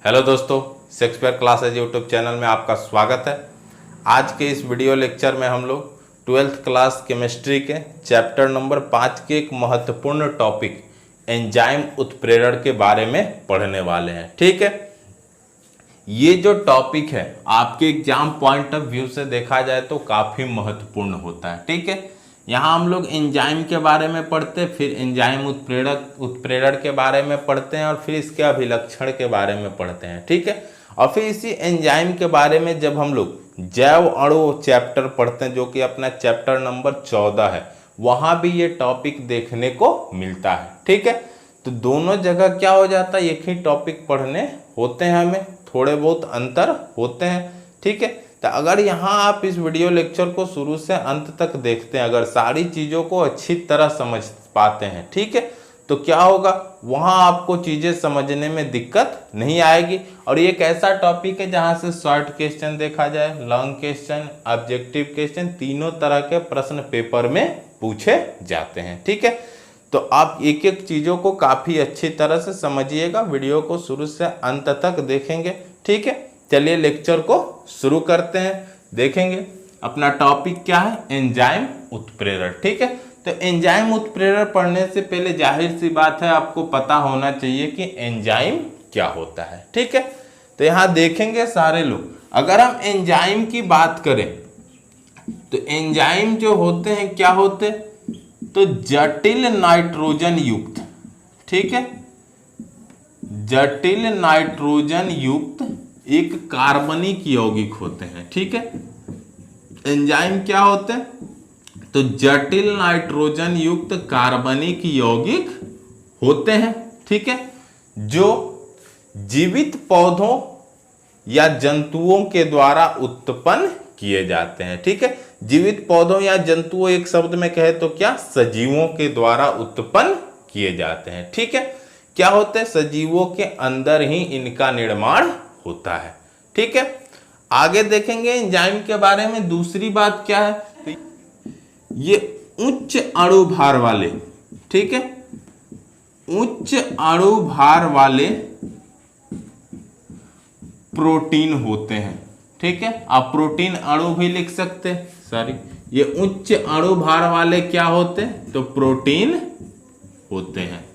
Hello दोस्तों, Shakespeare classes YouTube channel में आपका स्वागत है। आज के इस वीडियो लेक्चर में हम लोग 12th क्लास केमिस्ट्री के चैप्टर नंबर 5 के एक महत्वपूर्ण टॉपिक एंजाइम उत्प्रेरण के बारे में पढ़ने वाले हैं। ठीक है, ये जो टॉपिक है आपके एग्जाम पॉइंट ऑफ व्यू से देखा जाए तो काफ़ी महत्वपूर्ण होता है। ठीक है, यहाँ हम लोग एंजाइम के बारे में पढ़ते हैं, फिर एंजाइम उत्प्रेरण के बारे में पढ़ते हैं और फिर इसके अभिलक्षण के बारे में पढ़ते हैं। ठीक है, और फिर इसी एंजाइम के बारे में जब हम लोग जैव अणु चैप्टर पढ़ते हैं जो कि अपना चैप्टर नंबर 14 है, वहाँ भी ये टॉपिक देखने को मिलता है। ठीक है, तो दोनों जगह क्या हो जाता है, एक ही टॉपिक पढ़ने होते हैं, हमें थोड़े बहुत अंतर होते हैं। ठीक है, तो अगर यहाँ आप इस वीडियो लेक्चर को शुरू से अंत तक देखते हैं, अगर सारी चीज़ों को अच्छी तरह समझ पाते हैं, ठीक है, तो क्या होगा, वहाँ आपको चीज़ें समझने में दिक्कत नहीं आएगी। और ये एक ऐसा टॉपिक है जहाँ से शॉर्ट क्वेश्चन देखा जाए, लॉन्ग क्वेश्चन, ऑब्जेक्टिव क्वेश्चन, तीनों तरह के प्रश्न पेपर में पूछे जाते हैं। ठीक है, तो आप एक एक चीज़ों को काफ़ी अच्छी तरह से समझिएगा, वीडियो को शुरू से अंत तक देखेंगे। ठीक है, चलिए लेक्चर को शुरू करते हैं। देखेंगे अपना टॉपिक क्या है, एंजाइम उत्प्रेरण। ठीक है, तो एंजाइम उत्प्रेरण पढ़ने से पहले जाहिर सी बात है आपको पता होना चाहिए कि एंजाइम क्या होता है। ठीक है, तो यहाँ देखेंगे सारे लोग, अगर हम एंजाइम की बात करें तो एंजाइम जो होते हैं क्या होते हैं, तो जटिल नाइट्रोजन युक्त, ठीक है, जटिल नाइट्रोजन युक्त एक कार्बनिक यौगिक होते हैं। ठीक है, एंजाइम क्या होते हैं, तो जटिल नाइट्रोजन युक्त कार्बनिक यौगिक होते हैं। ठीक है, जो जीवित पौधों या जंतुओं के द्वारा उत्पन्न किए जाते हैं। ठीक है, जीवित पौधों या जंतुओं, एक शब्द में कहे तो क्या, सजीवों के द्वारा उत्पन्न किए जाते हैं। ठीक है, क्या होते हैं, सजीवों के अंदर ही इनका निर्माण होता है। ठीक है, आगे देखेंगे एंजाइम के बारे में। दूसरी बात क्या है, तो ये उच्च अणु भार वाले, ठीक है, उच्च अणु भार वाले प्रोटीन होते हैं। ठीक है, आप प्रोटीन अणु भी लिख सकते हैं, सॉरी, ये उच्च अणु भार वाले क्या होते हैं, तो प्रोटीन होते हैं।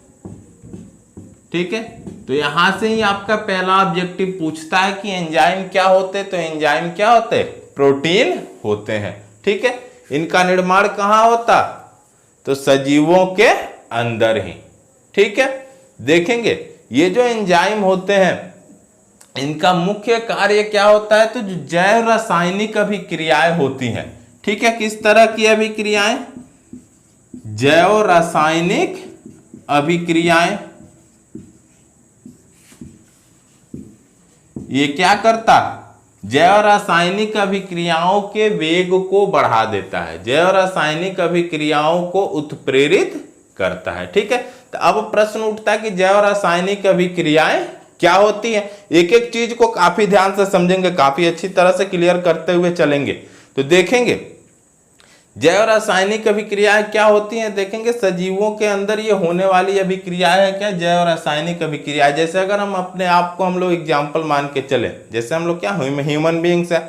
ठीक है, तो यहां से ही आपका पहला ऑब्जेक्टिव पूछता है कि एंजाइम क्या होते हैं, तो एंजाइम क्या होते हैं, प्रोटीन होते हैं। ठीक है, इनका निर्माण कहाँ होता, तो सजीवों के अंदर ही। ठीक है, देखेंगे ये जो एंजाइम होते हैं इनका मुख्य कार्य क्या होता है, तो जो जैव रासायनिक अभिक्रियाएं होती हैं। ठीक है, किस तरह की अभिक्रियाएं, जैव रासायनिक अभिक्रियाएं, ये क्या करता, जैव रासायनिक अभिक्रियाओं के वेग को बढ़ा देता है, जैव रासायनिक अभिक्रियाओं को उत्प्रेरित करता है। ठीक है, तो अब प्रश्न उठता है कि जैव रासायनिक अभिक्रियाएं क्या होती है। एक एक चीज को काफी ध्यान से समझेंगे, काफी अच्छी तरह से क्लियर करते हुए चलेंगे। तो देखेंगे जैव रासायनिक अभिक्रियाएं क्या होती हैं, देखेंगे सजीवों के अंदर ये होने वाली अभिक्रियाएं है क्या, जैव रासायनिक अभिक्रियाएं। जैसे अगर हम अपने आप को हम लोग एग्जाम्पल मान के चले, जैसे हम लोग क्या ह्यूमन बीइंग्स है,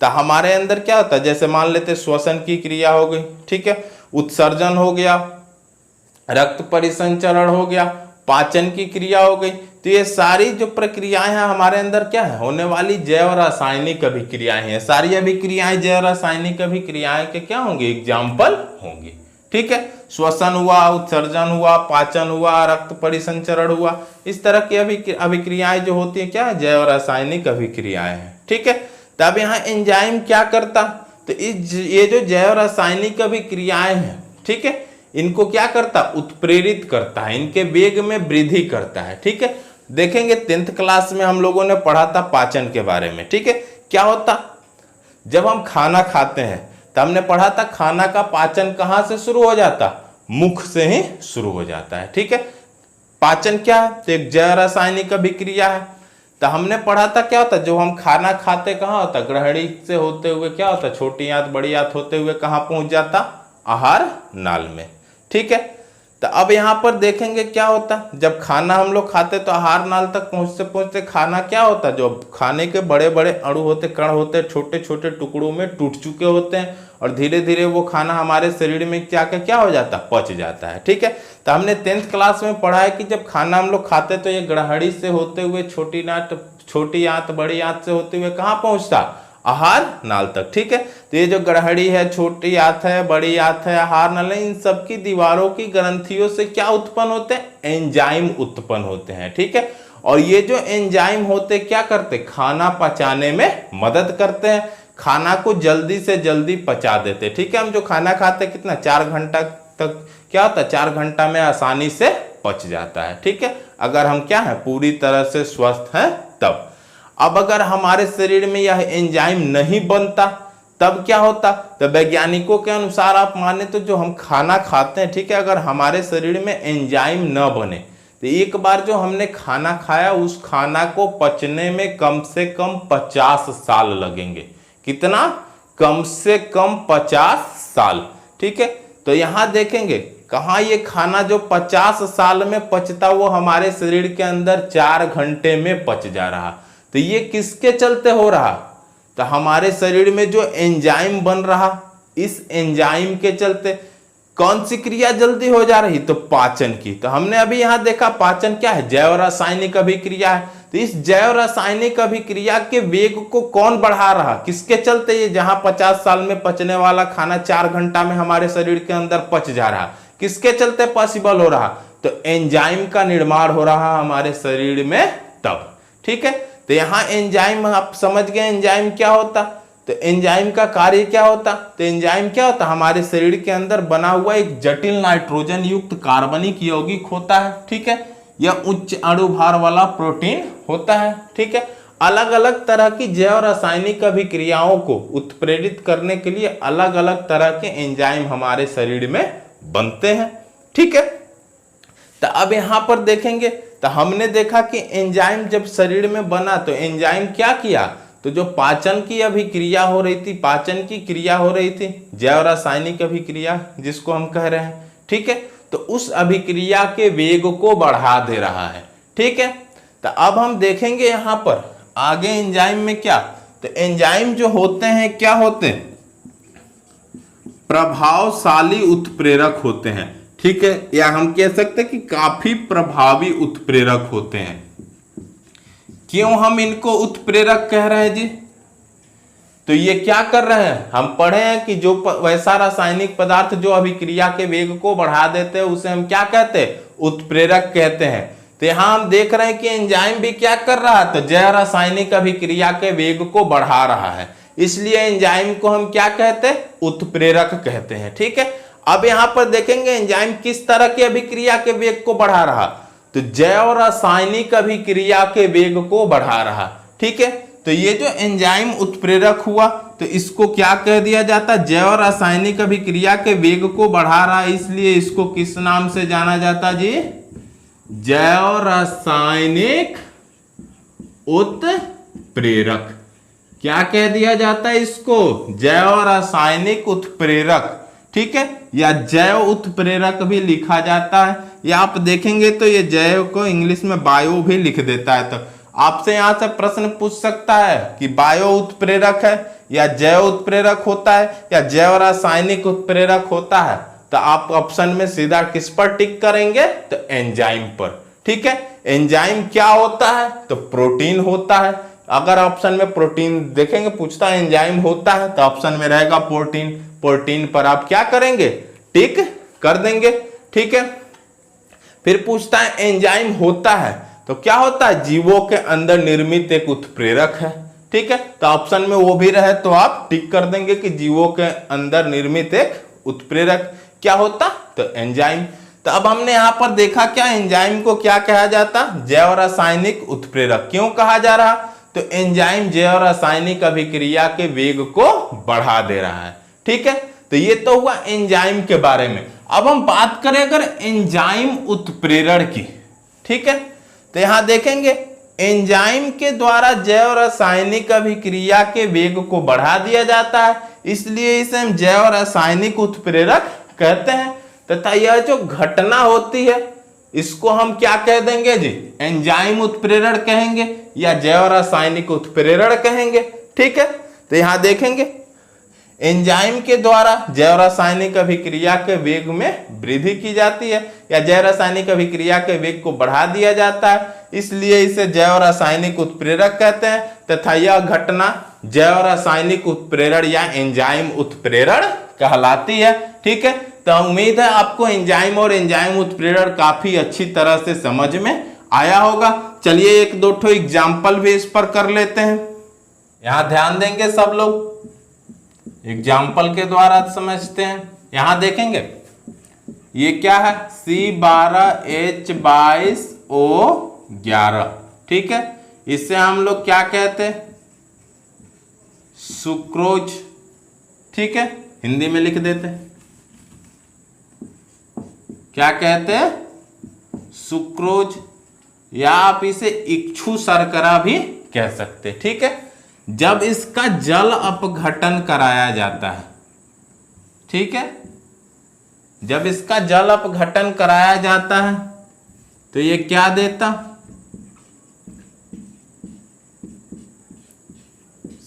तो हमारे अंदर क्या होता है, जैसे मान लेते श्वसन की क्रिया हो गई, ठीक है, उत्सर्जन हो गया, रक्त परिसंचरण हो गया, पाचन की क्रिया हो गई। तो ये सारी जो प्रक्रियाएं हैं हमारे अंदर क्या है, होने वाली जैव रासायनिक अभिक्रियाएं हैं। सारी अभिक्रियाएं जैव रासायनिक अभिक्रियाएं के क्या होंगे, एग्जाम्पल होंगे। ठीक है, श्वसन हुआ, उत्सर्जन हुआ, पाचन हुआ, रक्त परिसंचरण हुआ, इस तरह की अभिक्रियाएं जो होती है क्या है, जैव रासायनिक अभिक्रियाएं हैं। ठीक है, तब यहाँ एंजाइम क्या करता, तो ये जो जैव रासायनिक अभिक्रियाएं हैं, ठीक है, इनको क्या करता, उत्प्रेरित करता है, इनके वेग में वृद्धि करता है। ठीक है, देखेंगे 10th क्लास में हम लोगों ने पढ़ा था पाचन के बारे में। ठीक है, क्या होता, जब हम खाना खाते हैं तो हमने पढ़ा था खाना का पाचन कहाँ से शुरू हो जाता, मुख से ही शुरू हो जाता है। ठीक है, पाचन क्या है, तो एक जैव रासायनिक अभिक्रिया है। तो हमने पढ़ा था क्या होता, जो हम खाना खाते कहाँ होता, ग्रहणी से होते हुए क्या होता, छोटी आंत बड़ी आंत होते हुए कहाँ पहुंच जाता, आहार नाल में। ठीक है, तो अब यहाँ पर देखेंगे क्या होता, जब खाना हम लोग खाते तो आहार नाल तक पहुँचते पहुँचते खाना क्या होता, जो खाने के बड़े बड़े अणु होते, कण होते, छोटे छोटे टुकड़ों में टूट चुके होते हैं और धीरे धीरे वो खाना हमारे शरीर में क्या हो जाता, पच जाता है। ठीक है, तो हमने 10th क्लास में पढ़ा है कि जब खाना हम लोग खाते तो ये ग्रहणी से होते हुए छोटी आंत बड़ी आंत से होते हुए कहाँ पहुँचता, आहार नाल तक। ठीक है, तो ये जो ग्रहणी है, छोटी आंत है, बड़ी आंत है, आहार नाल है, इन सब की दीवारों की ग्रंथियों से क्या उत्पन्न होते हैं, एंजाइम उत्पन्न होते हैं। ठीक है, और ये जो एंजाइम होते क्या करते, खाना पचाने में मदद करते हैं, खाना को जल्दी से जल्दी पचा देते। ठीक है, हम जो खाना खाते कितना 4 घंटा तक क्या होता है, 4 घंटा में आसानी से पच जाता है। ठीक है, अगर हम क्या है पूरी तरह से स्वस्थ हैं तब। अब अगर हमारे शरीर में यह एंजाइम नहीं बनता तब क्या होता, तो वैज्ञानिकों के अनुसार आप माने तो जो हम खाना खाते हैं, ठीक है, अगर हमारे शरीर में एंजाइम न बने तो एक बार जो हमने खाना खाया उस खाना को पचने में कम से कम 50 साल लगेंगे। कितना, कम से कम 50 साल। ठीक है, तो यहां देखेंगे कहाँ ये खाना जो 50 साल में पचता वो हमारे शरीर के अंदर 4 घंटे में पच जा रहा। तो ये किसके चलते हो रहा, तो हमारे शरीर में जो एंजाइम बन रहा, इस एंजाइम के चलते। कौन सी क्रिया जल्दी हो जा रही, तो पाचन की। तो हमने अभी यहां देखा पाचन क्या है, जैव रासायनिक अभिक्रिया है। तो इस जैव रासायनिक अभिक्रिया के वेग को कौन बढ़ा रहा, किसके चलते, ये जहां 50 साल में पचने वाला खाना 4 घंटा में हमारे शरीर के अंदर पच जा रहा, किसके चलते पॉसिबल हो रहा, तो एंजाइम का निर्माण हो रहा हमारे शरीर में तब। ठीक है, तो यहाँ एंजाइम आप समझ गए एंजाइम क्या होता, तो एंजाइम का कार्य क्या होता, तो एंजाइम क्या होता, हमारे शरीर के अंदर बना हुआ एक जटिल नाइट्रोजन युक्त कार्बनिक यौगिक होता है। ठीक है, यह उच्च अणुभार वाला प्रोटीन होता है। ठीक है, अलग अलग तरह की जैव रासायनिक अभिक्रियाओं को उत्प्रेरित करने के लिए अलग अलग तरह के एंजाइम हमारे शरीर में बनते हैं। ठीक है, तो अब यहां पर देखेंगे तो हमने देखा कि एंजाइम जब शरीर में बना तो एंजाइम क्या किया, तो जो पाचन की अभिक्रिया हो रही थी, पाचन की क्रिया हो रही थी, जैव रासायनिक अभिक्रिया जिसको हम कह रहे हैं। ठीक है, तो उस अभिक्रिया के वेग को बढ़ा दे रहा है। ठीक है, तो अब हम देखेंगे यहां पर आगे एंजाइम में क्या, तो एंजाइम जो होते हैं क्या होते हैं, प्रभावशाली उत्प्रेरक होते हैं। ठीक है, या हम कह सकते हैं कि काफी प्रभावी उत्प्रेरक होते हैं। क्यों हम इनको उत्प्रेरक कह रहे हैं जी, तो ये क्या कर रहे हैं, हम पढ़े हैं कि जो वैसा रासायनिक पदार्थ जो अभिक्रिया के वेग को बढ़ा देते हैं उसे हम क्या कहते हैं, उत्प्रेरक कहते हैं। तो यहां हम देख रहे हैं कि एंजाइम भी क्या कर रहा है, तो जैव रासायनिक अभिक्रिया के वेग को बढ़ा रहा है, इसलिए एंजाइम को हम क्या कहते हैं, उत्प्रेरक कहते हैं। ठीक है, अब यहां पर देखेंगे एंजाइम किस तरह की अभिक्रिया के वेग को बढ़ा रहा, तो जैव रासायनिक अभिक्रिया के वेग को बढ़ा रहा। ठीक है, तो ये जो एंजाइम उत्प्रेरक हुआ तो इसको क्या कह दिया जाता है, जैव रासायनिक अभिक्रिया के वेग को बढ़ा रहा, इसलिए इसको किस नाम से जाना जाता जी, जैव रासायनिक उत्प्रेरक। क्या कह दिया जाता है इसको, जैव रासायनिक उत्प्रेरक। ठीक है, या जैव उत्प्रेरक भी लिखा जाता है, या आप देखेंगे तो ये जैव को इंग्लिश में बायो भी लिख देता है। तो आपसे यहां से प्रश्न पूछ सकता है कि बायो उत्प्रेरक है या जैव उत्प्रेरक होता है या जैव रासायनिक उत्प्रेरक होता है, तो आप ऑप्शन में सीधा किस पर टिक करेंगे, तो एंजाइम पर। ठीक है, एंजाइम क्या होता है, तो प्रोटीन होता है। अगर ऑप्शन में प्रोटीन देखेंगे पूछता है एंजाइम होता है, तो ऑप्शन में रहेगा प्रोटीन, प्रोटीन पर आप क्या करेंगे, टिक कर देंगे। ठीक है, फिर पूछता है एंजाइम होता है तो क्या होता है, जीवों के अंदर निर्मित एक उत्प्रेरक है। ठीक है, तो ऑप्शन में वो भी रहे तो आप टिक कर देंगे कि जीवों के अंदर निर्मित एक उत्प्रेरक क्या होता, तो एंजाइम। तो अब हमने यहां पर देखा क्या, एंजाइम को क्या कहा जाता, जैव रासायनिक उत्प्रेरक। क्यों कहा जा रहा, तो एंजाइम जैव रासायनिक अभिक्रिया के वेग को बढ़ा दे रहा है। ठीक है, तो ये तो हुआ एंजाइम के बारे में। अब हम बात करें अगर एंजाइम उत्प्रेरण की। ठीक है, तो यहां देखेंगे एंजाइम के द्वारा जैव रासायनिक अभिक्रिया के वेग को बढ़ा दिया जाता है, इसलिए इसे हम जैव रासायनिक उत्प्रेरक कहते हैं। तथा यह जो घटना होती है इसको हम क्या कह देंगे जी, एंजाइम उत्प्रेरण कहेंगे या जैव रासायनिक उत्प्रेरण कहेंगे। ठीक है, तो यहां देखेंगे एंजाइम के द्वारा जैव रासायनिक अभिक्रिया के वेग में वृद्धि की जाती है या जैव रासायनिक अभिक्रिया के वेग को बढ़ा दिया जाता है, इसलिए इसे जैव रासायनिक उत्प्रेरक कहते हैं तथा यह घटना जैव रासायनिक उत्प्रेरण या एंजाइम उत्प्रेरण कहलाती है। ठीक है, तो उम्मीद है आपको एंजाइम और एंजाइम उत्प्रेरण काफी अच्छी तरह से समझ में आया होगा। चलिए एक दो ठो एग्जाम्पल भी इस पर कर लेते हैं। यहां ध्यान देंगे सब लोग, एग्जाम्पल के द्वारा समझते हैं। यहां देखेंगे ये क्या है, C12H22O11। ठीक है, इससे हम लोग क्या कहते हैं, सुक्रोज। ठीक है, हिंदी में लिख देते हैं, क्या कहते हैं, सुक्रोज, या आप इसे इक्षु शर्करा भी कह सकते। ठीक है, जब इसका जल अपघटन कराया जाता है, ठीक है, जब इसका जल अपघटन कराया जाता है तो ये क्या देता,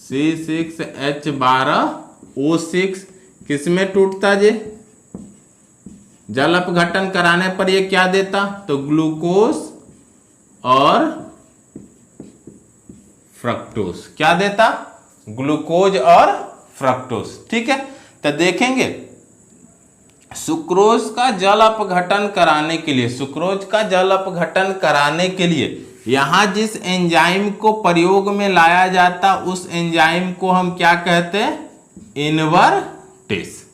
C6H12O6 किसमें टूटता जे, जल अपघटन कराने पर ये क्या देता, तो ग्लूकोज और फ्रक्टोज। क्या देता, ग्लूकोज और फ्रक्टोज। ठीक है, तो देखेंगे सुक्रोज का जल अपघटन कराने के लिए, सुक्रोज का जल अपघटन कराने के लिए यहां जिस एंजाइम को प्रयोग में लाया जाता उस एंजाइम को हम क्या कहते हैं, इनवर्टेस।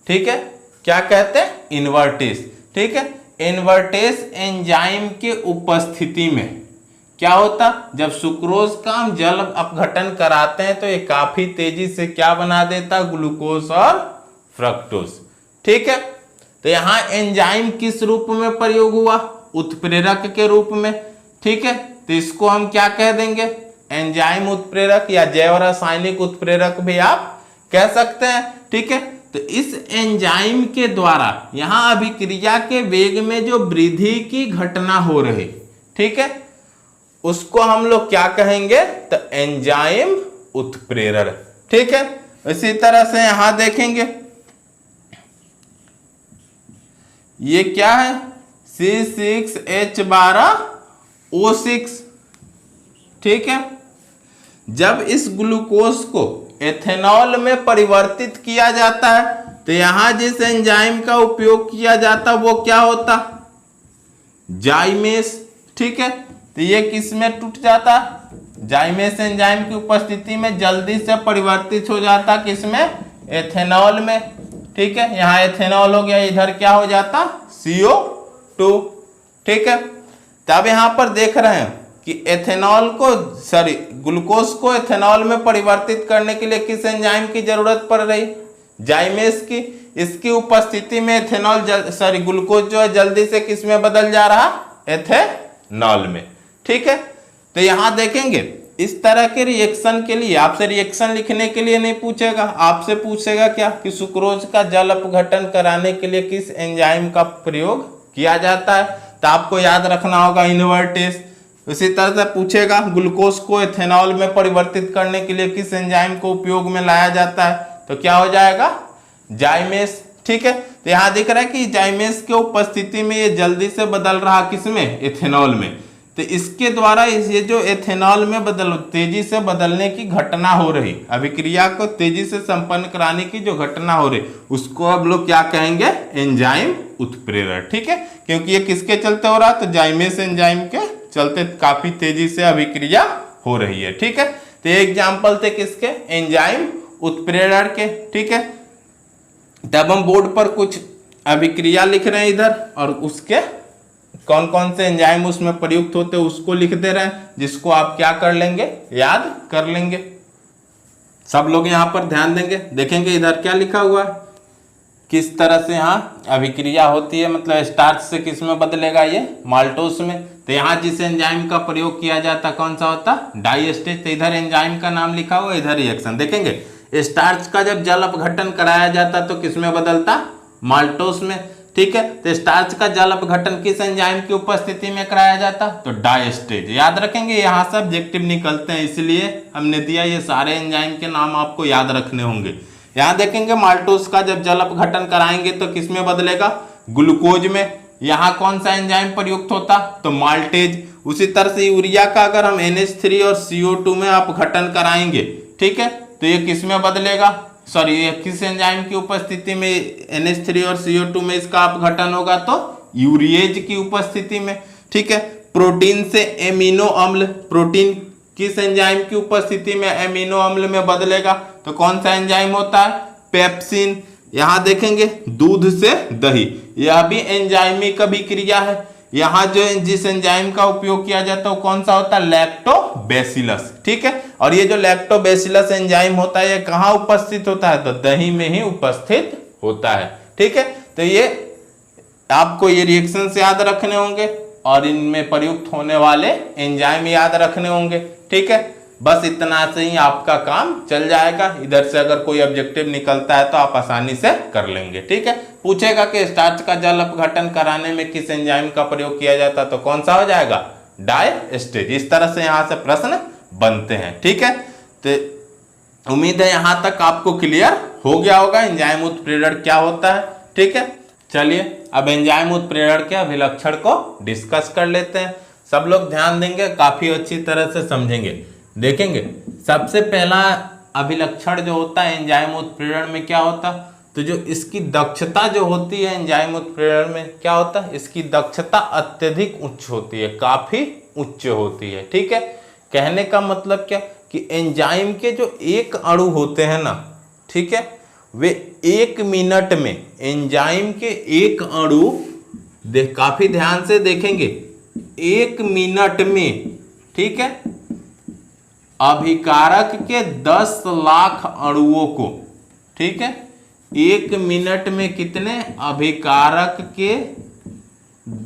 ठीक है, क्या कहते हैं, इनवर्टेस। ठीक है, इनवर्टेस एंजाइम के उपस्थिति में क्या होता, जब सुक्रोज का हम जल अपघटन कराते हैं तो ये काफी तेजी से क्या बना देता, ग्लूकोज और फ्रक्टोज। ठीक है, तो यहां एंजाइम किस रूप में प्रयोग हुआ, उत्प्रेरक के रूप में। ठीक है, तो इसको हम क्या कह देंगे, एंजाइम उत्प्रेरक या जैव रासायनिक उत्प्रेरक भी आप कह सकते हैं। ठीक है, तो इस एंजाइम के द्वारा यहां अभिक्रिया के वेग में जो वृद्धि की घटना हो रही, ठीक है, उसको हम लोग क्या कहेंगे, तो एंजाइम उत्प्रेरण। ठीक है, इसी तरह से यहां देखेंगे ये क्या है, C6H12O6। ठीक है, जब इस ग्लूकोज को एथेनॉल में परिवर्तित किया जाता है तो यहां जिस एंजाइम का उपयोग किया जाता वो क्या होता, जाइमेस। ठीक है, तो ये किस में टूट जाता, जाइमेस एंजाइम की उपस्थिति में जल्दी से परिवर्तित हो जाता किसमें, एथेनॉल में। ठीक है, यहां एथेनॉल हो गया, इधर क्या हो जाता, CO2। ठीक है, तब यहां पर देख रहे हैं कि एथेनॉल को ग्लूकोज को एथेनॉल में परिवर्तित करने के लिए किस एंजाइम की जरूरत पड़ रही, जाइमेस की। इसकी उपस्थिति में एथेनॉल ग्लूकोज जो है जल्दी से किस में बदल जा रहा, एथेनॉल में। ठीक है, तो यहां देखेंगे इस तरह के रिएक्शन के लिए आपसे रिएक्शन लिखने के लिए नहीं पूछेगा, आपसे पूछेगा क्या कि सुक्रोज का जल अपघटन कराने के लिए किस एंजाइम का प्रयोग किया जाता है, तो आपको याद रखना होगा इनवर्टेस। उसी तरह से पूछेगा ग्लूकोज को एथेनॉल में परिवर्तित करने के लिए किस एंजाइम को उपयोग में लाया जाता है, तो क्या हो जाएगा, जाइमेस। ठीक है, तो यहां दिख रहा है कि जाइमेस के उपस्थिति में ये जल्दी से बदल रहा किसमें, एथेनॉल में। तो इसके द्वारा ये जो एथेनॉल में तेजी से बदलने की घटना हो रही, अभिक्रिया को तेजी से संपन्न कराने की जो घटना हो रही, उसको अब लोग क्या कहेंगे, एंजाइम उत्प्रेरण। ठीक है, क्योंकि ये किसके चलते हो रहा, तो जाइमेस एंजाइम के चलते काफी तेजी से अभिक्रिया हो रही है। ठीक है, तो ये एग्जाम्पल थे किसके, एंजाइम उत्प्रेरण के। ठीक है, तब हम बोर्ड पर कुछ अभिक्रिया लिख रहे हैं इधर, और उसके कौन कौन से एंजाइम उसमें प्रयुक्त होते हैं उसको लिख दे रहे हैं, जिसको आप क्या कर लेंगे, याद कर लेंगे। सब लोग यहाँ पर ध्यान देंगे, देखेंगे इधर क्या लिखा हुआ है, किस तरह से यहाँ अभिक्रिया होती है, मतलब स्टार्च से किस में बदलेगा, ये माल्टोस में। तो यहाँ जिस एंजाइम का प्रयोग किया जाता कौन सा होता, डाइस्टेज। तो इधर एंजाइम का नाम लिखा हुआ, इधर रिएक्शन। देखेंगे स्टार्च का जब जल अपघटन कराया जाता तो किस में बदलता, माल्टोस में, ठीक है। तो स्टार्च का जल अपघटन किस एंजाइम की उपस्थिति में कराया जाता, तो डायस्टेज। याद रखेंगे, यहाँ से ऑब्जेक्टिव निकलते हैं, इसलिए हमने दिया, ये सारे एंजाइम के नाम आपको याद रखने होंगे। यहाँ देखेंगे माल्टोस का जब जल अपघटन कराएंगे तो किसमें बदलेगा, ग्लूकोज में। यहाँ कौन सा एंजाइम प्रयुक्त होता, तो माल्टेज। उसी तरह से यूरिया का अगर हम NH3 और CO2 में अपघटन कराएंगे, ठीक है, तो ये किस में बदलेगा, सॉरी ये किस एंजाइम की उपस्थिति में NH3 और CO2 में इसका अपघटन होगा, तो यूरिएज की उपस्थिति में, ठीक है। प्रोटीन से एमिनो अम्ल, प्रोटीन किस एंजाइम की उपस्थिति में एमिनो अम्ल में बदलेगा, तो कौन सा एंजाइम होता है, पेप्सिन। यहां देखेंगे दूध से दही, यह भी एंजाइमिक अभिक्रिया है। यहाँ जो जिस एंजाइम का उपयोग किया जाता है वो कौन सा होता है, लैक्टोबैसिलस, ठीक है। और ये जो लैक्टोबैसिलस एंजाइम होता है ये कहाँ उपस्थित होता है, तो दही में ही उपस्थित होता है, ठीक है। तो ये आपको ये रिएक्शन याद रखने होंगे और इनमें प्रयुक्त होने वाले एंजाइम याद रखने होंगे, ठीक है। बस इतना से ही आपका काम चल जाएगा। इधर से अगर कोई ऑब्जेक्टिव निकलता है तो आप आसानी से कर लेंगे, ठीक है। पूछेगा कि स्टार्च का जल अपघटन कराने में किस एंजाइम का प्रयोग किया जाता है, तो कौन सा हो जाएगा, डायस्टेज। इस तरह से यहाँ से प्रश्न बनते हैं, ठीक है। तो उम्मीद है यहाँ तक आपको क्लियर हो गया होगा एंजाइम उत्प्रेरण क्या होता है, ठीक है। चलिए अब एंजाइम उत्प्रेरण के अभिलक्षण को डिस्कस कर लेते हैं। सब लोग ध्यान देंगे, काफी अच्छी तरह से समझेंगे। देखेंगे सबसे पहला अभिलक्षण जो होता है एंजाइम उत्प्रेरण में क्या होता, तो जो इसकी दक्षता जो होती है एंजाइम उत्प्रेरण में क्या होता है, इसकी दक्षता अत्यधिक उच्च होती है, काफी उच्च होती है, ठीक है। कहने का मतलब क्या कि एंजाइम के जो एक अणु होते हैं ना, ठीक है, वे 1 मिनट में एंजाइम के एक अणु काफी ध्यान से देखेंगे, 1 मिनट में, ठीक है, अभिकारक के 10 लाख अणुओं को, ठीक है, 1 मिनट में कितने अभिकारक के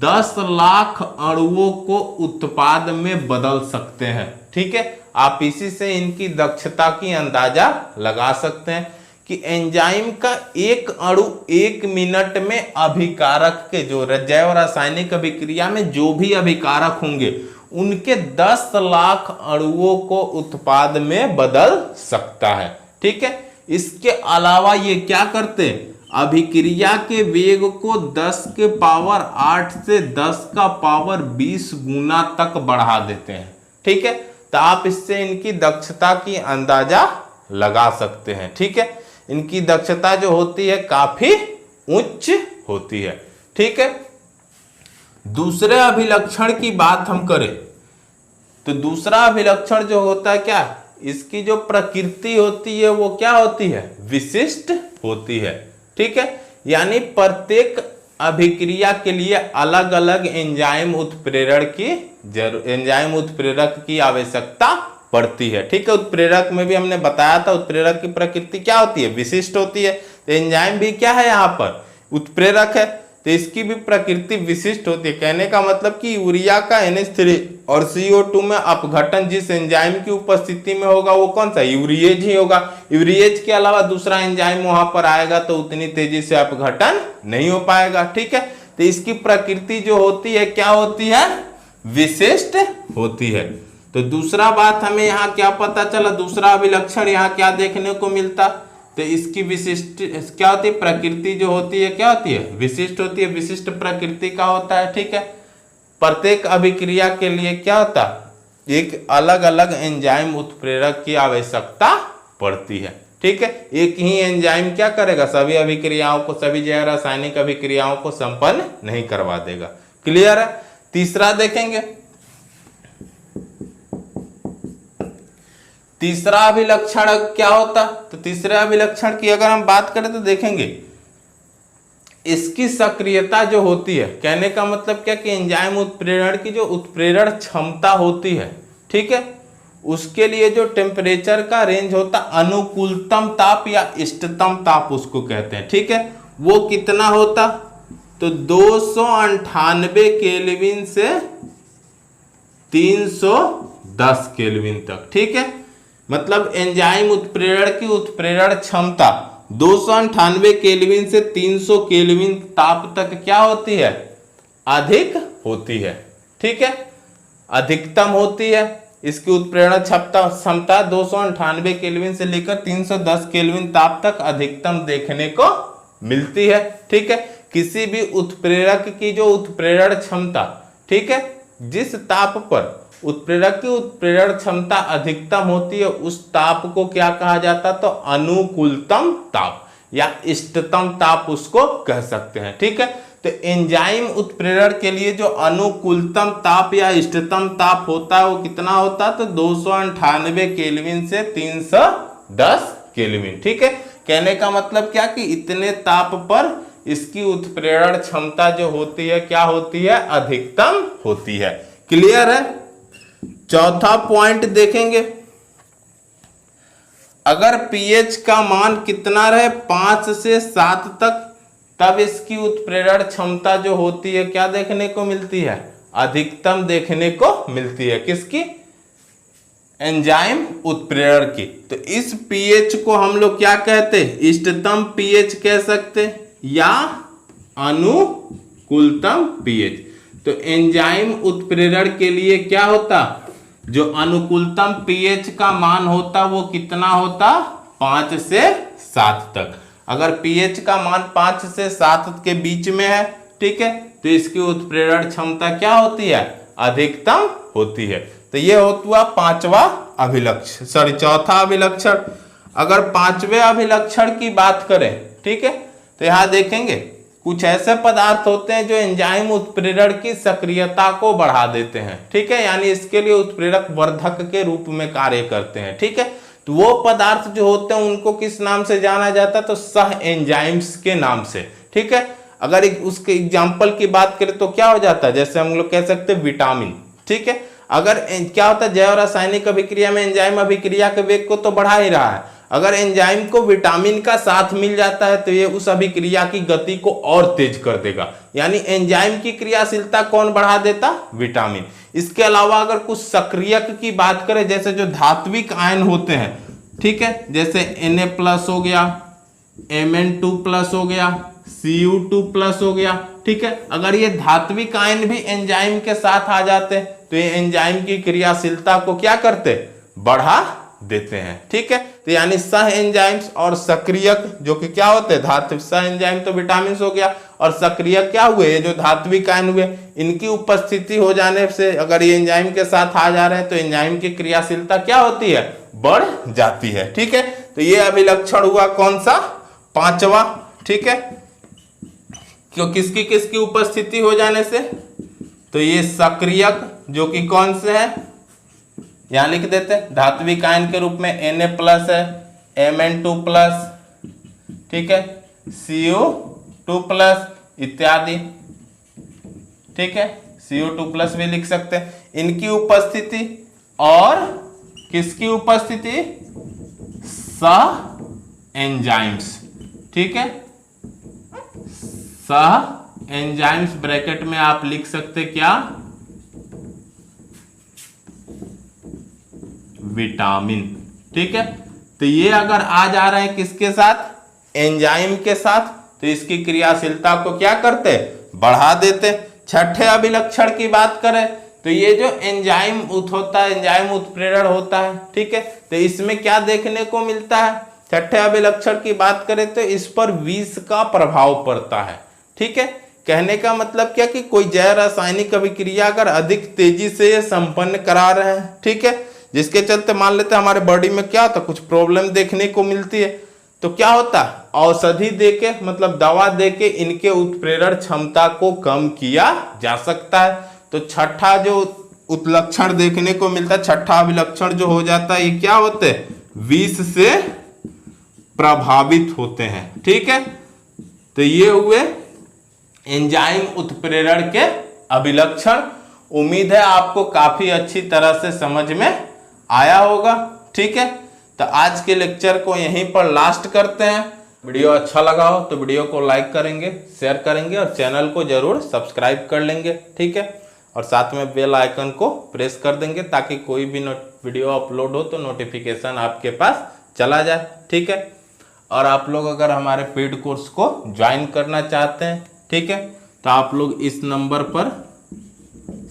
10 लाख अणुओं को उत्पाद में बदल सकते हैं, ठीक है। आप इसी से इनकी दक्षता की अंदाजा लगा सकते हैं कि एंजाइम का एक अणु 1 मिनट में अभिकारक के जो जैव रासायनिक अभिक्रिया में जो भी अभिकारक होंगे उनके 10 लाख अणुओं को उत्पाद में बदल सकता है, ठीक है। इसके अलावा ये क्या करते हैं, अभिक्रिया के वेग को 10 के पावर 8 से 10 का पावर 20 गुना तक बढ़ा देते हैं, ठीक है। तो आप इससे इनकी दक्षता की अंदाजा लगा सकते हैं, ठीक है। इनकी दक्षता जो होती है काफी उच्च होती है, ठीक है। दूसरे अभिलक्षण की बात हम करें तो दूसरा अभिलक्षण जो होता है क्या, इसकी जो प्रकृति होती है वो क्या होती है, विशिष्ट होती है, ठीक है। यानी प्रत्येक अभिक्रिया के लिए अलग अलग एंजाइम उत्प्रेरक की आवश्यकता पड़ती है, ठीक है। उत्प्रेरक में भी हमने बताया था उत्प्रेरक की प्रकृति क्या होती है, विशिष्ट होती है। तो एंजाइम भी क्या है, यहाँ पर उत्प्रेरक है, तो इसकी भी प्रकृति विशिष्ट होती है। कहने का मतलब कि यूरिया का NH3 और CO2 में अपघटन जिस एंजाइम की उपस्थिति में होगा वो कौन सा, यूरिएज ही होगा। यूरिएज के अलावा दूसरा एंजाइम वहां पर आएगा तो उतनी तेजी से अपघटन नहीं हो पाएगा, ठीक है। तो इसकी प्रकृति जो होती है क्या होती है, विशिष्ट होती है। तो दूसरा बात हमें यहाँ क्या पता चला, दूसरा अभिलक्षण यहाँ क्या देखने को मिलता, तो इसकी विशिष्ट क्या होती है, प्रकृति जो होती है क्या होती है, विशिष्ट होती है। विशिष्ट प्रकृति का होता है, ठीक है। प्रत्येक अभिक्रिया के लिए क्या होता, एक अलग अलग एंजाइम उत्प्रेरक की आवश्यकता पड़ती है, ठीक है। एक ही एंजाइम क्या करेगा, सभी अभिक्रियाओं को, सभी जैव रासायनिक अभिक्रियाओं को संपन्न नहीं करवा देगा। क्लियर है। तीसरा देखेंगे, तीसरा अभिलक्षण क्या होता, तो तीसरे अभिलक्षण की अगर हम बात करें तो देखेंगे इसकी सक्रियता जो होती है। कहने का मतलब क्या कि एंजाइम उत्प्रेरण की जो उत्प्रेरण क्षमता होती है, ठीक है, उसके लिए जो टेम्परेचर का रेंज होता, अनुकूलतम ताप या इष्टतम ताप उसको कहते हैं, ठीक है, वो कितना होता, तो 298 केल्विन से 310 केल्विन तक, ठीक है। मतलब एंजाइम उत्प्रेरण की उत्प्रेरण क्षमता 298 केल्विन से 300 केल्विन ताप तक क्या होती है, अधिक होती है। ठीक है, अधिकतम होती है। इसकी उत्प्रेरण क्षमता 298 केल्विन से लेकर 310 केल्विन ताप तक अधिकतम देखने को मिलती है। ठीक है, किसी भी उत्प्रेरक की जो उत्प्रेरण क्षमता, ठीक है, जिस ताप पर उत्प्रेरक की उत्प्रेरण क्षमता अधिकतम होती है उस ताप को क्या कहा जाता है, तो अनुकूलतम ताप या इष्टतम ताप उसको कह सकते हैं। ठीक है, तो एंजाइम उत्प्रेरण के लिए जो अनुकूलतम ताप या इष्टतम ताप होता है वो कितना होता है, तो 298 केल्विन से 310 केल्विन। ठीक है, कहने का मतलब क्या कि इतने ताप पर इसकी उत्प्रेरण क्षमता जो होती है क्या होती है, अधिकतम होती है। क्लियर है। चौथा पॉइंट देखेंगे, अगर पीएच का मान कितना रहे 5 से 7 तक, तब इसकी उत्प्रेरण क्षमता जो होती है क्या देखने को मिलती है, अधिकतम देखने को मिलती है। किसकी, एंजाइम उत्प्रेरण की। तो इस पीएच को हम लोग क्या कहते हैं, इष्टतम पीएच कह सकते या अनुकूलतम पीएच। तो एंजाइम उत्प्रेरण के लिए क्या होता, जो अनुकूलतम पीएच का मान होता वो कितना होता, 5 से 7 तक। अगर पीएच का मान 5 से 7 के बीच में है, ठीक है, तो इसकी उत्प्रेरण क्षमता क्या होती है, अधिकतम होती है। तो ये हुआ चौथा अभिलक्षण। अगर पांचवें अभिलक्षण की बात करें, ठीक है, तो यहां देखेंगे कुछ ऐसे पदार्थ होते हैं जो एंजाइम उत्प्रेरण की सक्रियता को बढ़ा देते हैं। ठीक है, यानी इसके लिए उत्प्रेरक वर्धक के रूप में कार्य करते हैं। ठीक है, तो वो पदार्थ जो होते हैं उनको किस नाम से जाना जाता है, तो सह एंजाइम्स के नाम से। ठीक है, अगर उसके एग्जाम्पल की बात करें तो क्या हो जाता है, जैसे हम लोग कह सकते हैं विटामिन। ठीक है, अगर क्या होता है, जैव रासायनिक अभिक्रिया में एंजाइम अभिक्रिया के वेग को तो बढ़ा ही रहा है, अगर एंजाइम को विटामिन का साथ मिल जाता है तो ये उस अभिक्रिया की गति को और तेज कर देगा। यानी एंजाइम की क्रियाशीलता कौन बढ़ा देता, विटामिन। इसके अलावा अगर कुछ सक्रियक की बात करें, जैसे जो धात्विक आयन होते हैं, ठीक है, जैसे Na+ हो गया, Mn2+ हो गया, Cu2+ हो गया। ठीक है, अगर ये धात्विक आयन भी एंजाइम के साथ आ जाते तो ये एंजाइम की क्रियाशीलता को क्या करते, बढ़ा देते हैं। ठीक है, तो यानी सह एंजाइम्स और सक्रियक जो कि क्या होते हैं, धात्विक सह एंजाइम तो विटामिन हो गया, और सक्रियक क्या हुए, ये जो धात्विक आयन हुए, इनकी उपस्थिति हो जाने से अगर ये एंजाइम के साथ आ जा रहे हैं तो एंजाइम की क्रियाशीलता क्या होती है, बढ़ जाती है। ठीक है, तो ये अभिलक्षण हुआ कौन सा, पांचवा। ठीक है, क्यों, किसकी किसकी उपस्थिति हो जाने से, तो ये सक्रियक जो कि कौन से है, यहां लिख देते हैं धात्विक आयन के रूप में Na+ है, Mn2+, ठीक है, Cu2+ इत्यादि। ठीक है, Cu2+ भी लिख सकते हैं, इनकी उपस्थिति और किसकी उपस्थिति, सह एंजाइम्स। ठीक है, सह एंजाइम्स ब्रैकेट में आप लिख सकते क्या, विटामिन। ठीक है, तो ये अगर आ जा रहे हैं किसके साथ, एंजाइम के साथ, तो इसकी क्रियाशीलता को क्या करते, बढ़ा देते। छठे अभिलक्षण की बात करें तो ये जो एंजाइम होता है, एंजाइम उत्प्रेरण होता है। ठीक है, तो इसमें क्या देखने को मिलता है, छठे अभिलक्षण की बात करें तो इस पर विष का प्रभाव पड़ता है। ठीक है, कहने का मतलब क्या कि कोई जैव रासायनिक अभिक्रिया अगर अधिक तेजी से ये संपन्न करा रहे हैं, ठीक है, जिसके चलते मान लेते हैं हमारे बॉडी में क्या होता है, कुछ प्रॉब्लम देखने को मिलती है, तो क्या होता है, औषधि देके मतलब दवा देके इनके उत्प्रेरण क्षमता को कम किया जा सकता है। तो छठा जो उत्लक्षण देखने को मिलता है, छठा अभिलक्षण जो हो जाता है, ये क्या होते हैं, विष से प्रभावित होते हैं। ठीक है, तो ये हुए एंजाइम उत्प्रेरण के अभिलक्षण। उम्मीद है आपको काफी अच्छी तरह से समझ में आया होगा। ठीक है, तो आज के लेक्चर को यहीं पर लास्ट करते हैं। वीडियो अच्छा लगा हो तो वीडियो को लाइक करेंगे, शेयर करेंगे और चैनल को जरूर सब्सक्राइब कर लेंगे। ठीक है, और साथ में बेल आइकन को प्रेस कर देंगे ताकि कोई भी वीडियो अपलोड हो तो नोटिफिकेशन आपके पास चला जाए। ठीक है, और आप लोग अगर हमारे पेड कोर्स को ज्वाइन करना चाहते हैं, ठीक है, तो आप लोग इस नंबर पर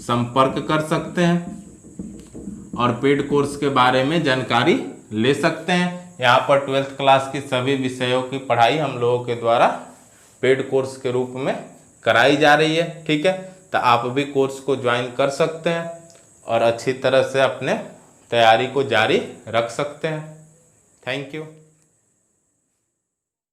संपर्क कर सकते हैं और पेड कोर्स के बारे में जानकारी ले सकते हैं। यहाँ पर 12th क्लास की सभी विषयों की पढ़ाई हम लोगों के द्वारा पेड कोर्स के रूप में कराई जा रही है, ठीक है। तो आप भी कोर्स को ज्वाइन कर सकते हैं और अच्छी तरह से अपने तैयारी को जारी रख सकते हैं। Thank you.